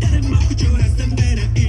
誰も口を挟んでない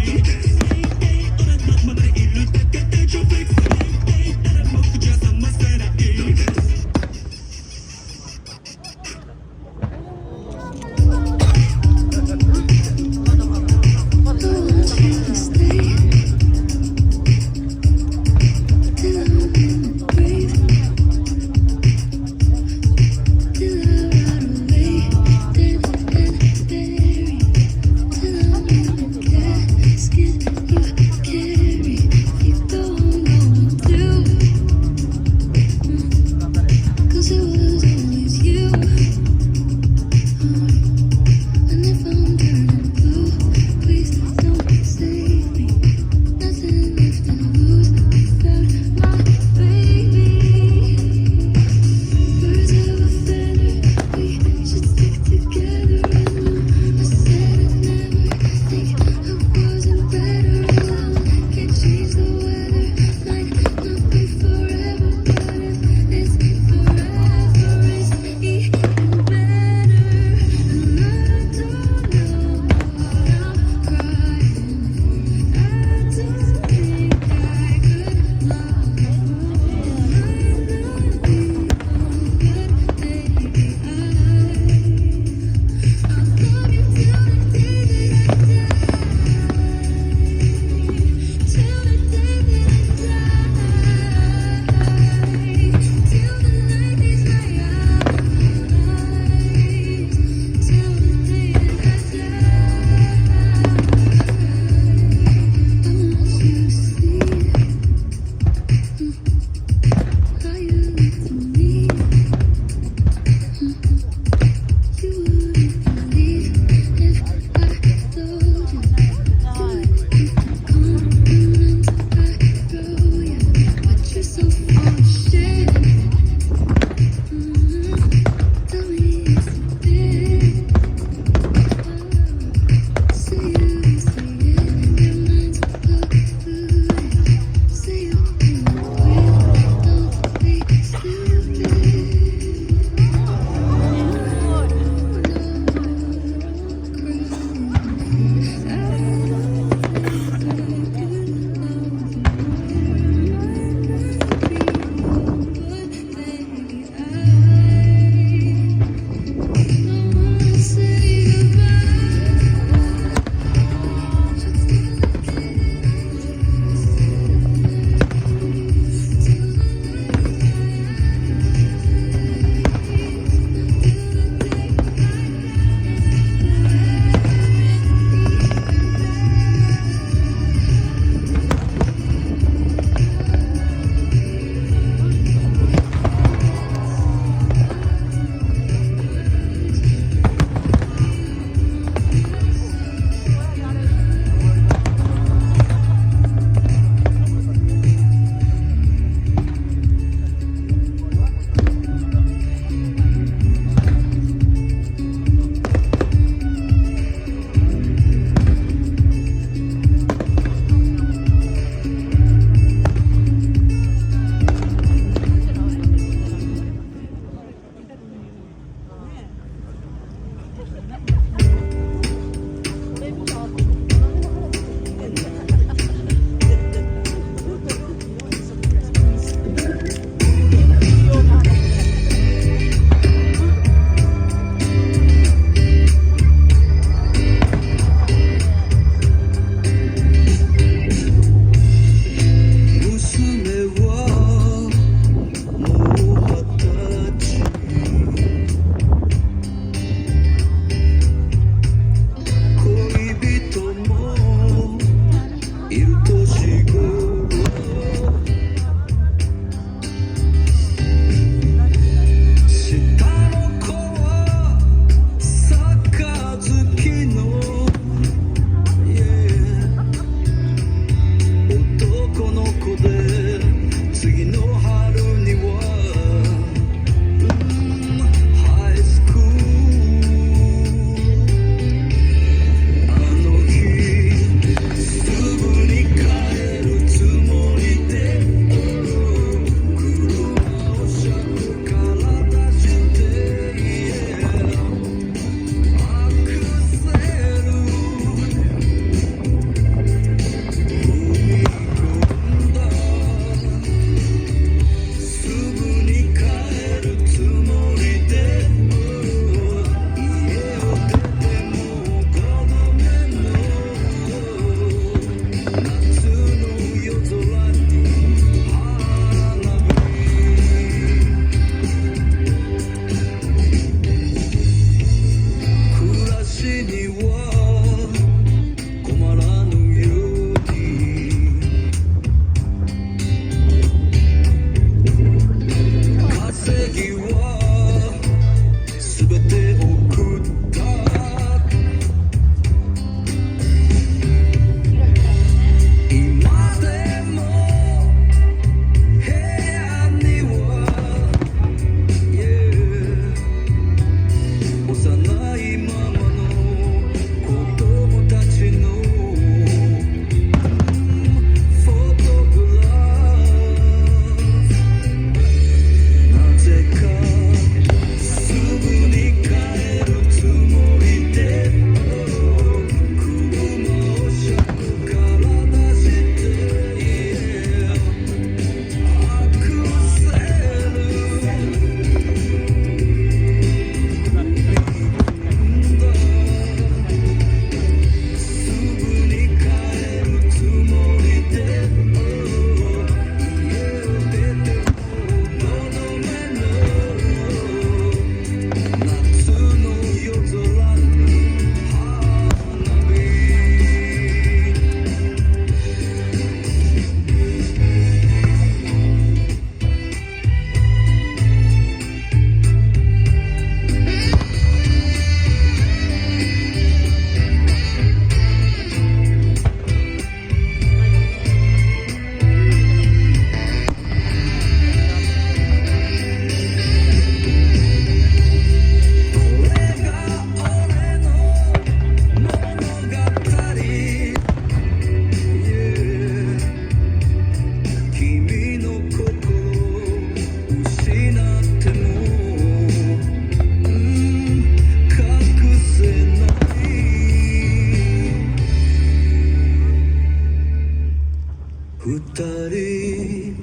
二人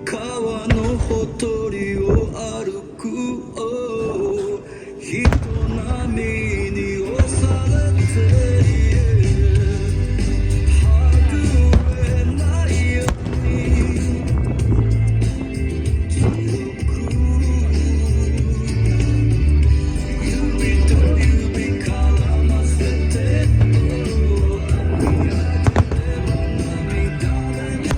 川のほとりを歩く、oh、人波に押されてはぐれないように記憶、指と指絡ませて、oh、見上げれば涙で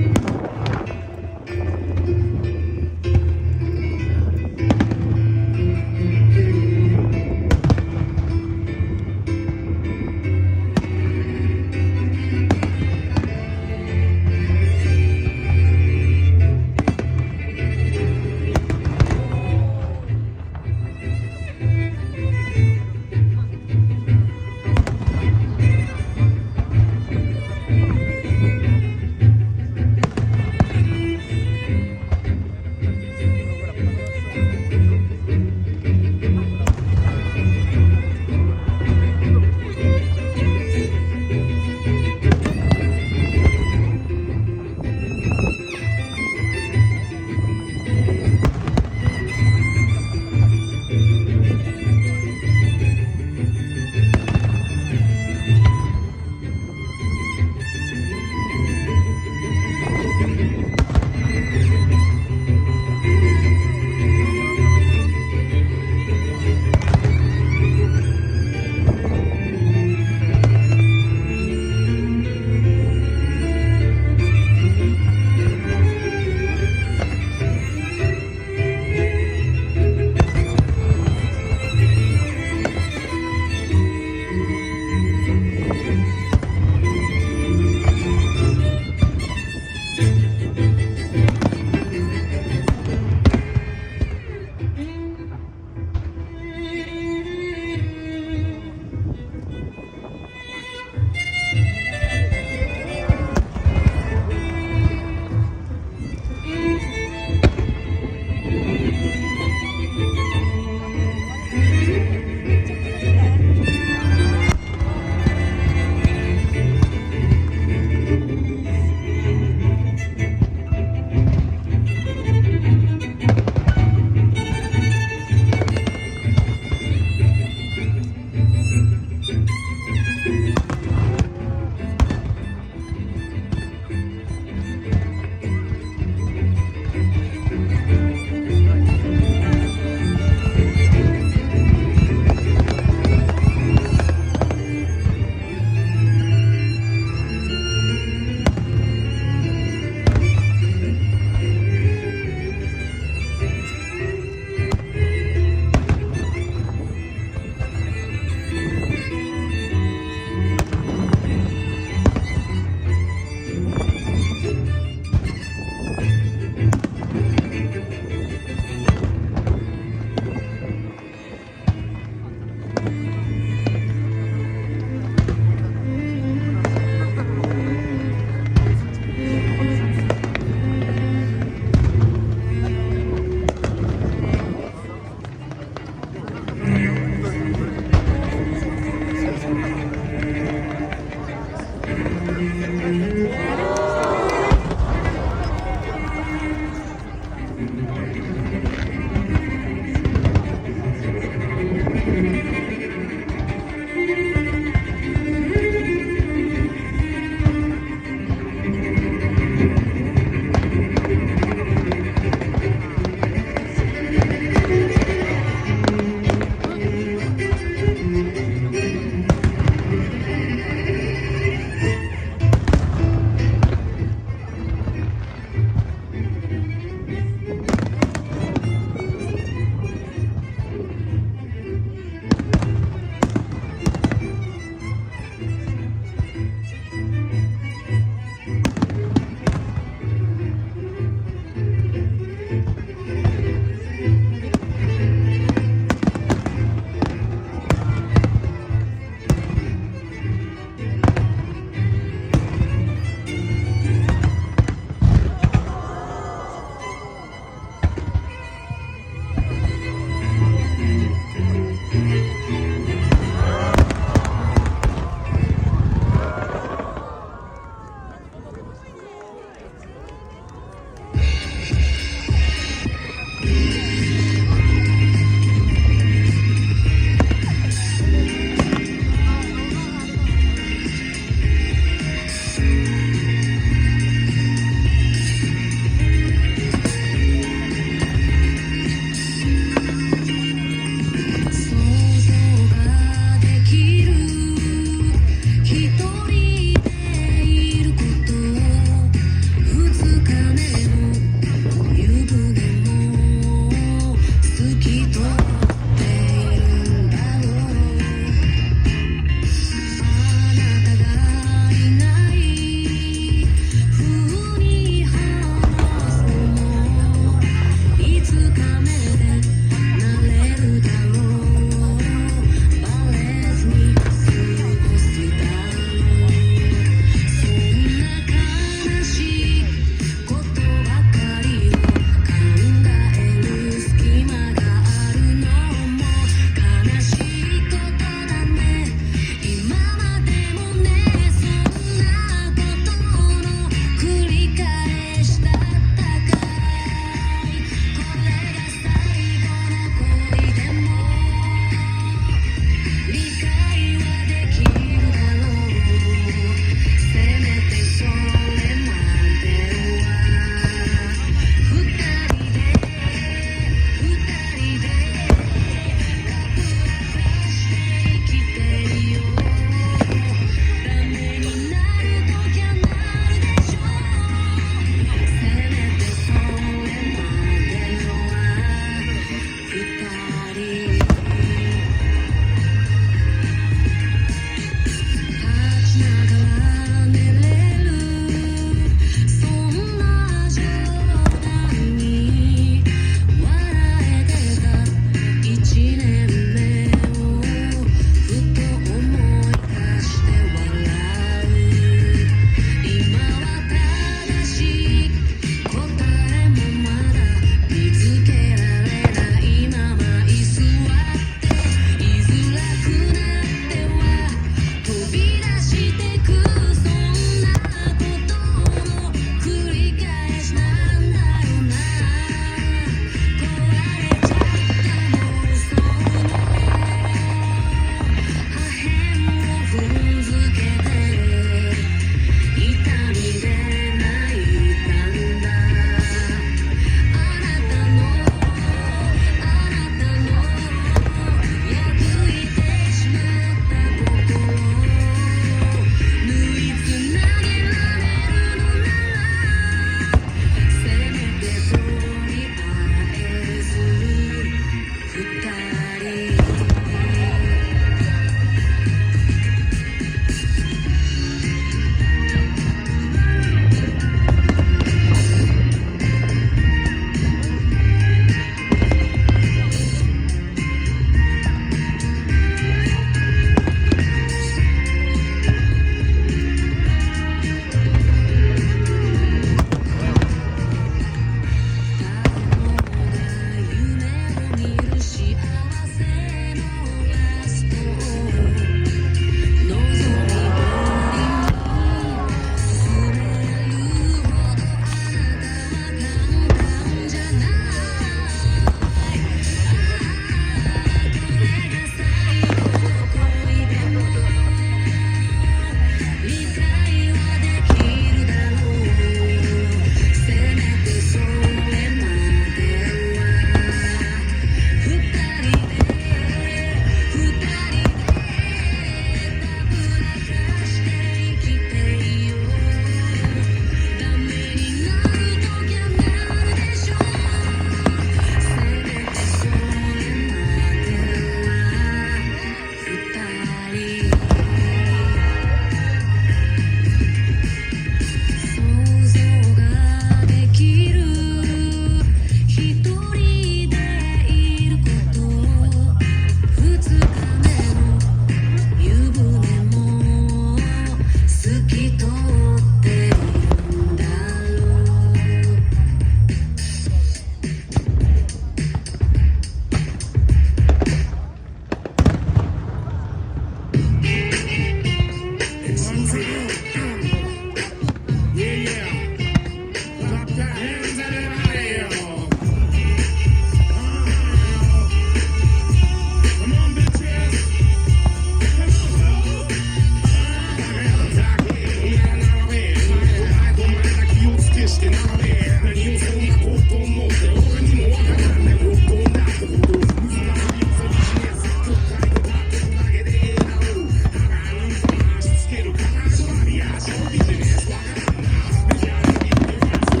消して並べ何をそんなこと思って俺にもわからんね六本だってこと難しいさビジネス国会でバット投げでええだろう歯があるんと話しつけるかなとなりやしょビジネスわからんなメジャーに行ってファースト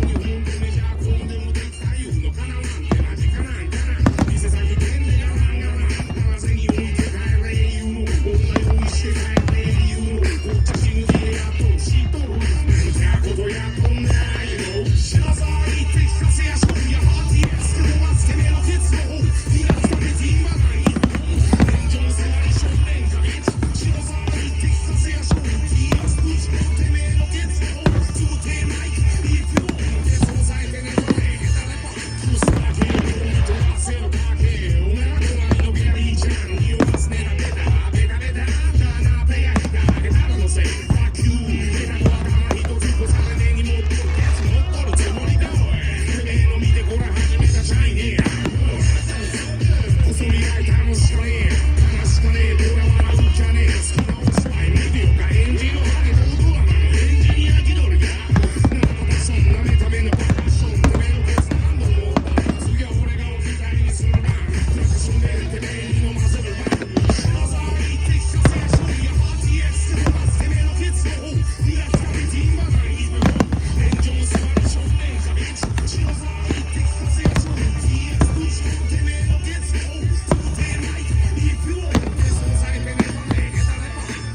日本でメジャーコンでもできたいうのかななんてマジかなんかな店先でんでやらんがな合わせに置いて帰れいうの女用意して帰れいうのこっち死ぬ気でやっとるしとる何じゃことやっとんなよ知らさいって聞かせやしょいやハーティエスでもつけめのケツの方気がつかめて今ない天井世代少年か月知らさいって聞かせやしょいやつぶちのてめえのケツの方つぶてないいいプロのケツをさえてねばねえ下手なパッとすだけにとらせろかけお前は隣のギャリーちゃんにおますねだベタベタベタだなペアがげたらのせいバキューベタコは玉一つこされねに持っとるケツ持っとるつもりだおいてめえの見てこら始めたシャイネー細身がい楽しかねえ話かねえどら笑うじゃねえ好きなおすわい見てよかエンジンをかけたドラマのエンジニア気取りだなんとかそんな目ためのパッションてめえのケツ何度も次は俺がおきたいにするななんかそんでてめえに飲ませる番知らさいって聞かせやしょいやハーティエスでもてめえのケツの方にがつかめて今ない部分天井座り少年かビッチ知らさいって聞かせやしょい TS ぶちのてめえのケツの方つぶてないいいプロでそうされてねばねえ下手ねば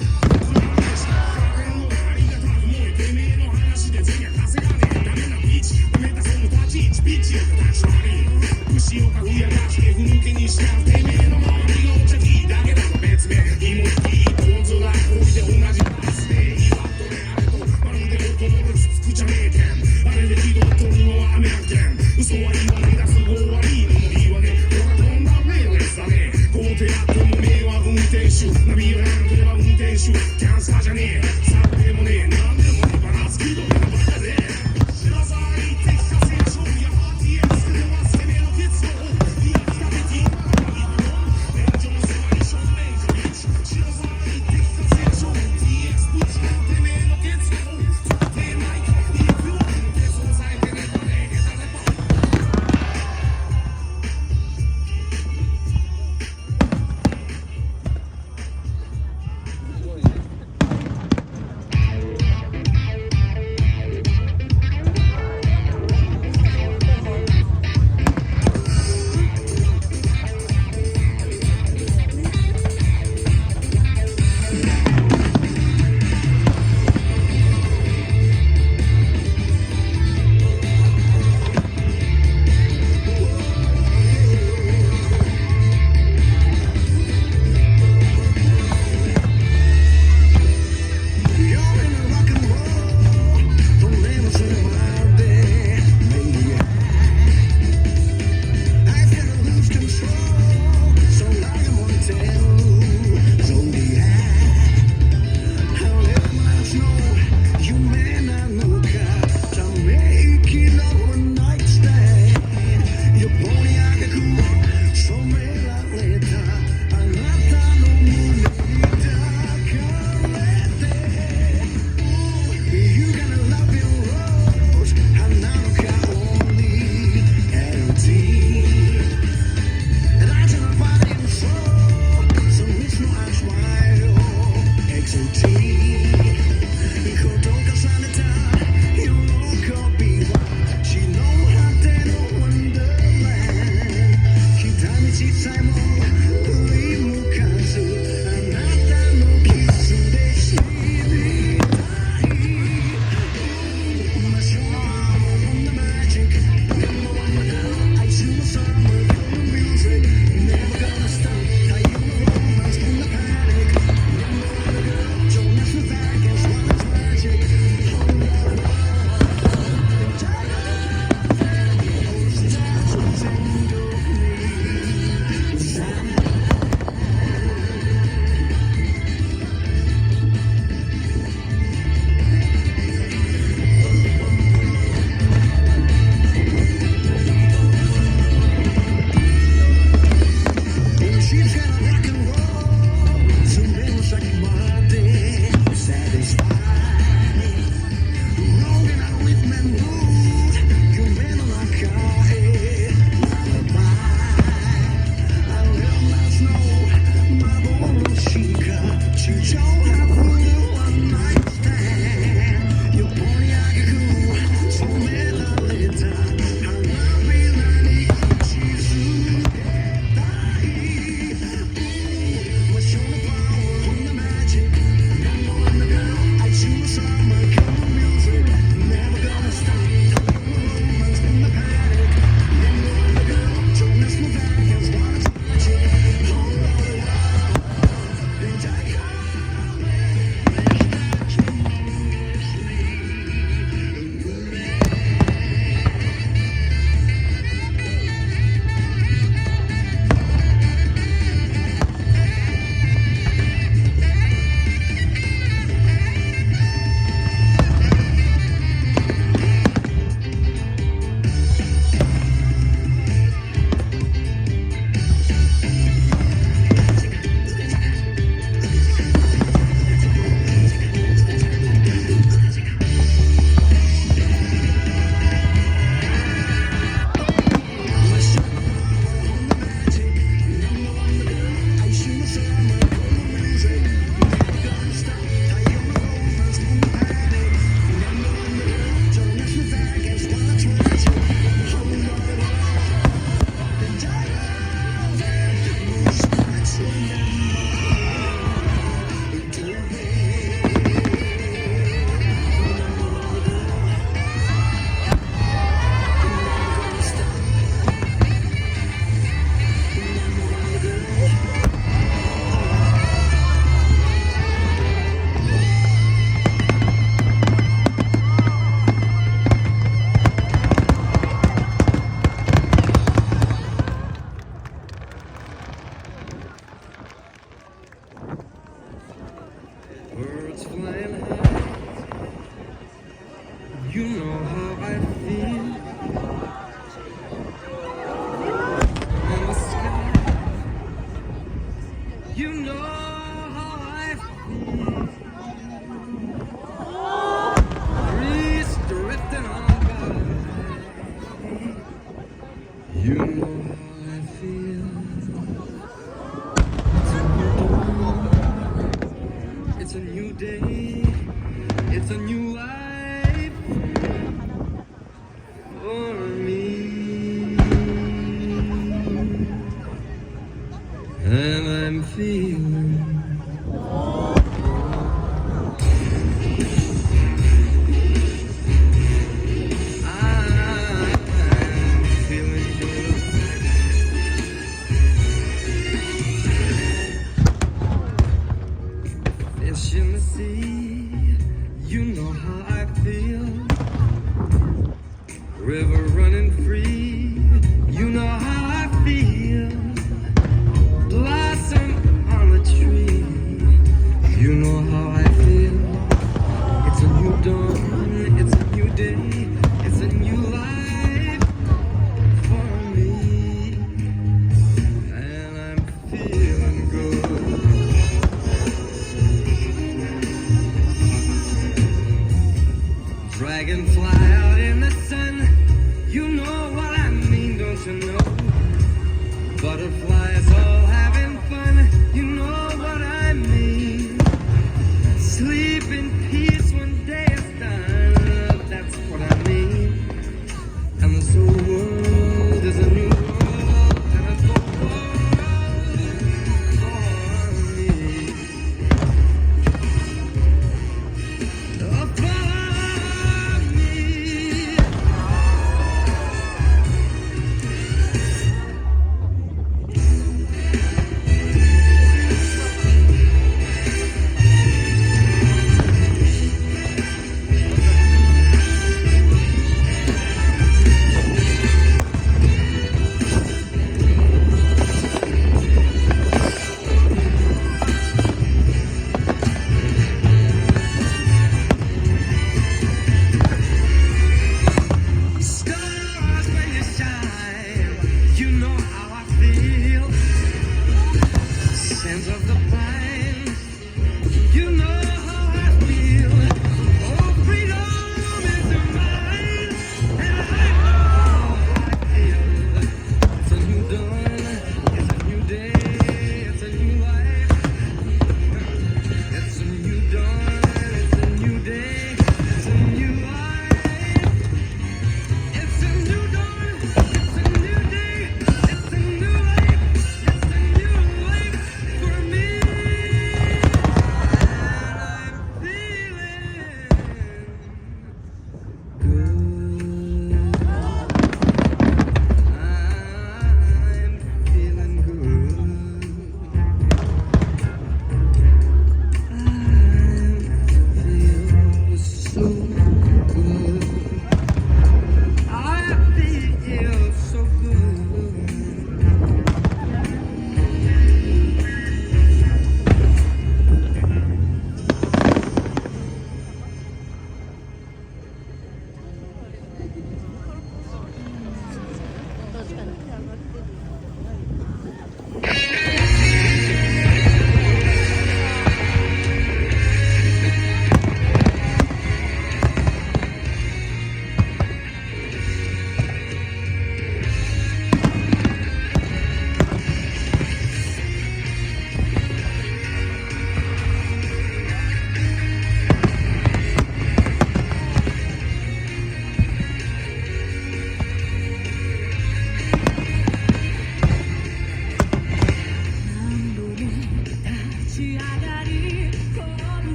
金のありがたくもいてめえの話で銭は稼がねえダメなビーチダメだその立ち位置ビッチよ立ち悪い牛をかふやかしてふぬけにしたてめえの周りがお茶きだけだろ別名芋引きポン酢ラッコで同じパスで岩とねあれとまるで音のつつくじゃねえけんあれで気取っとるのは雨やけん嘘は言わねえだすごい悪いのも言わねえ俺は飛んだメールですだねこうてやってもめえは運転手ナビをやるとれば運転手キャンサーじゃねえさでもねえなんでもねえバランス気取りのバカで知らさいって聞かせやしょいやハーティエスでもつけめのケツの方いや来たべて今ない天井世話に少年かビッチ知らさいって聞かせやしょい TS ぶちのてめえのケツの方つぶてないいいプロのケツをさえてねばねえ下手ねば I feel in the sky. You know how I feel. Breeze drifting on by. You know how I feel. It's a new day. It's a new life for me. And I'm feeling good. Fish in the sea, you know how I feel. River running free, you know how I feel. Blossom on the tree, you know how I feel. It's a new dawn, it's a new day, it's a new life for me. And I'm feeling good. Dragonfly out in the sun, you know what I mean, don't you know? Butterflies all having fun, you know what I mean. Sleep in peace when day is done, that's what I mean. And this whole world is a new world, and it's the world for me. Stars when you shine, you know how I feel. Scent of the pine, you know how I feel. Oh, freedom is mine, and I know how I feel. It's a new dawn, it's a new day, it's a new life. It's a new dawn, it's a new day, it's a new life. It's a new dawn, it's a new day, it's a new life, it's a new life for me. And I'm feeling good. I'm feeling good. I feel so good. I feel so good.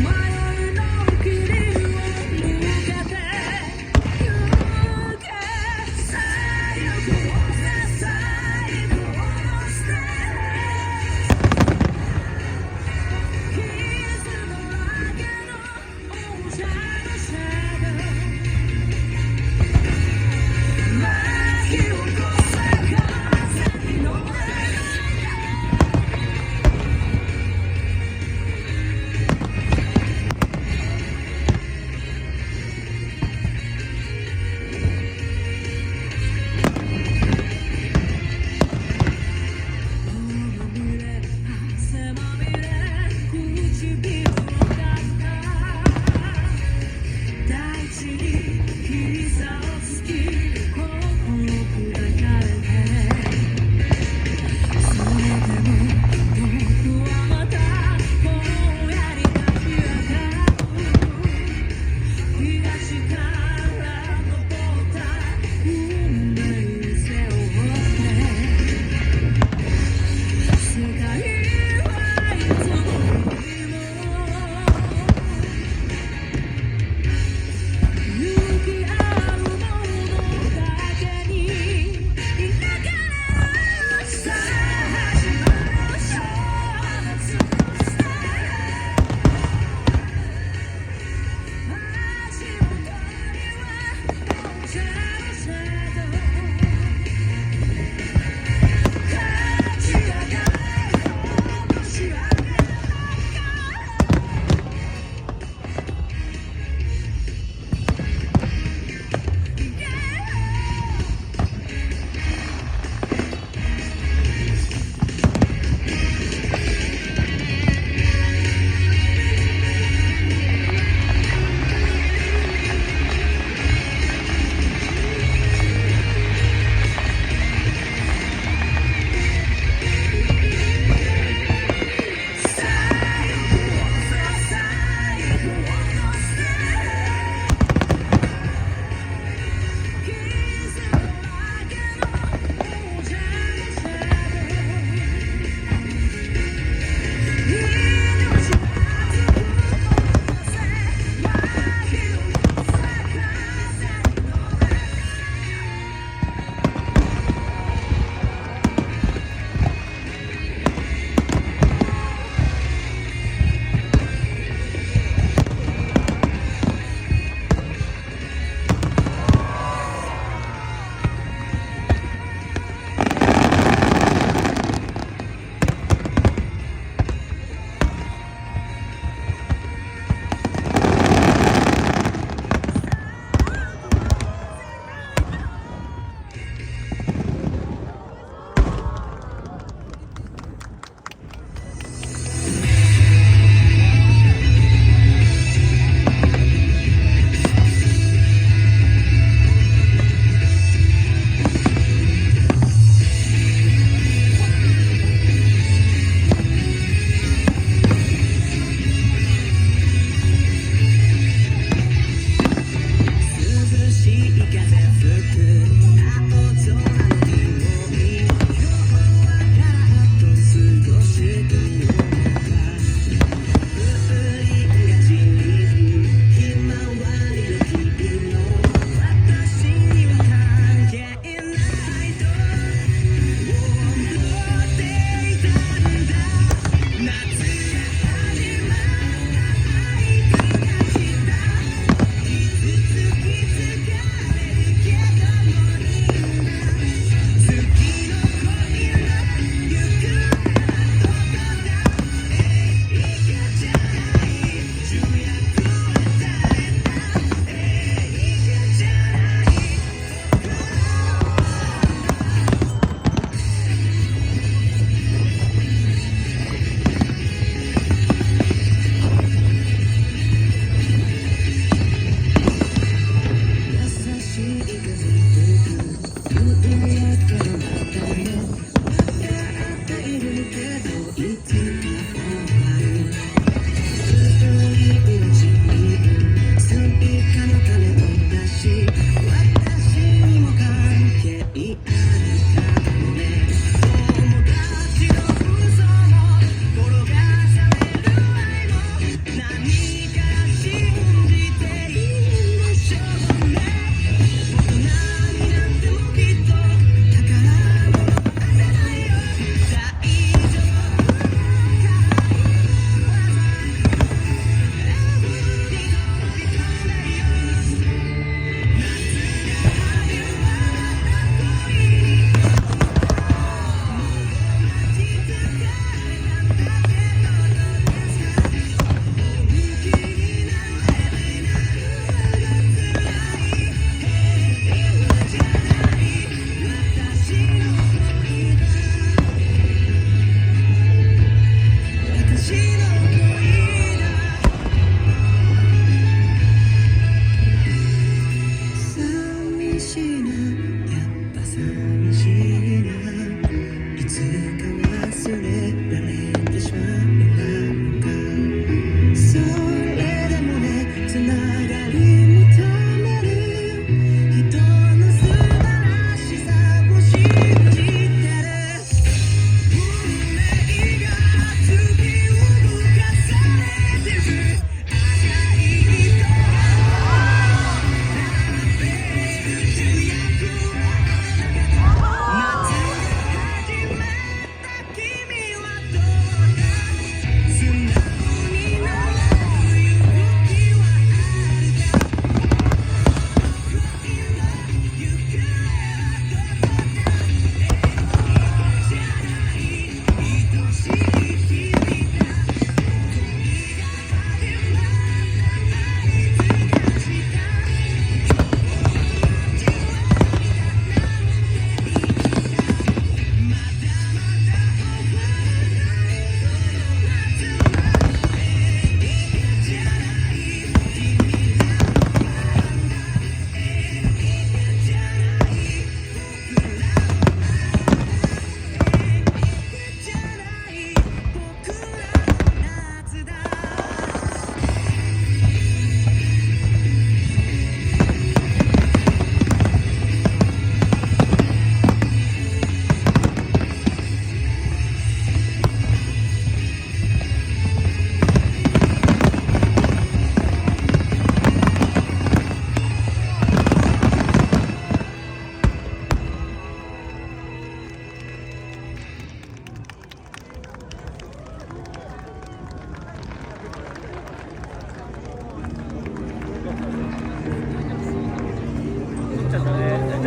My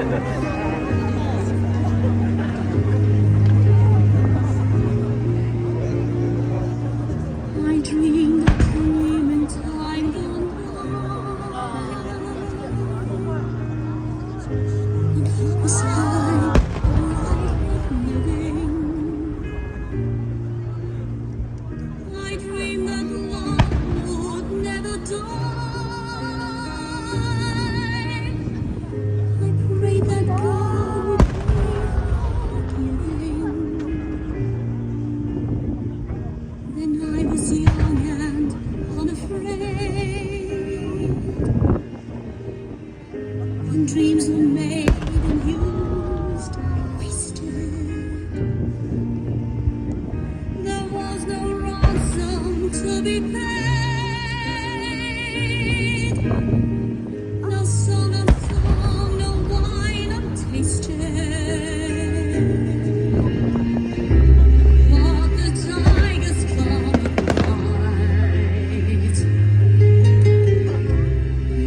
I dreamed a dream in time gone by, and hope was high, and life was living. I dreamed that love would never die. I prayed that God would be forgiving. Then I was young and unafraid. When dreams were made and used, wasted, there was no ransom to be paid. No song unsung, no wine untasted. But the tigers come at night,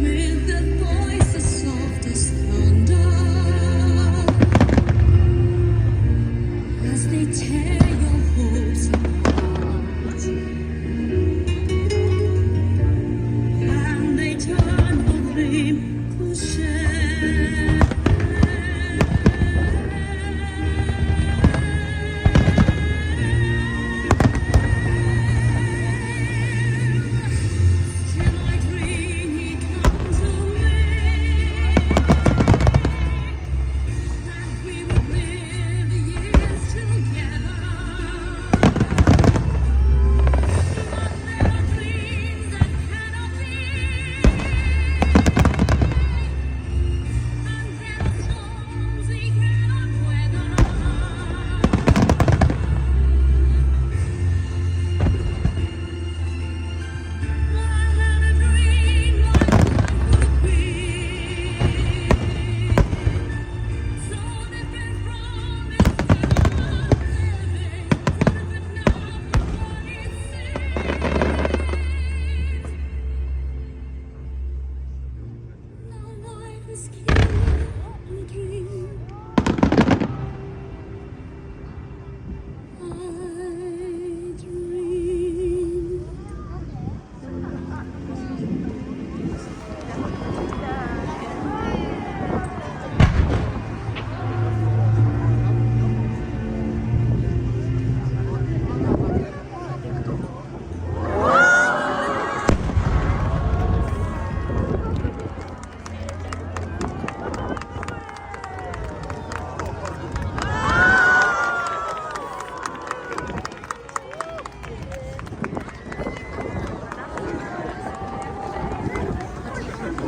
with their voices soft as thunder, as they tear your hopes apart, and they turn the flame to shame.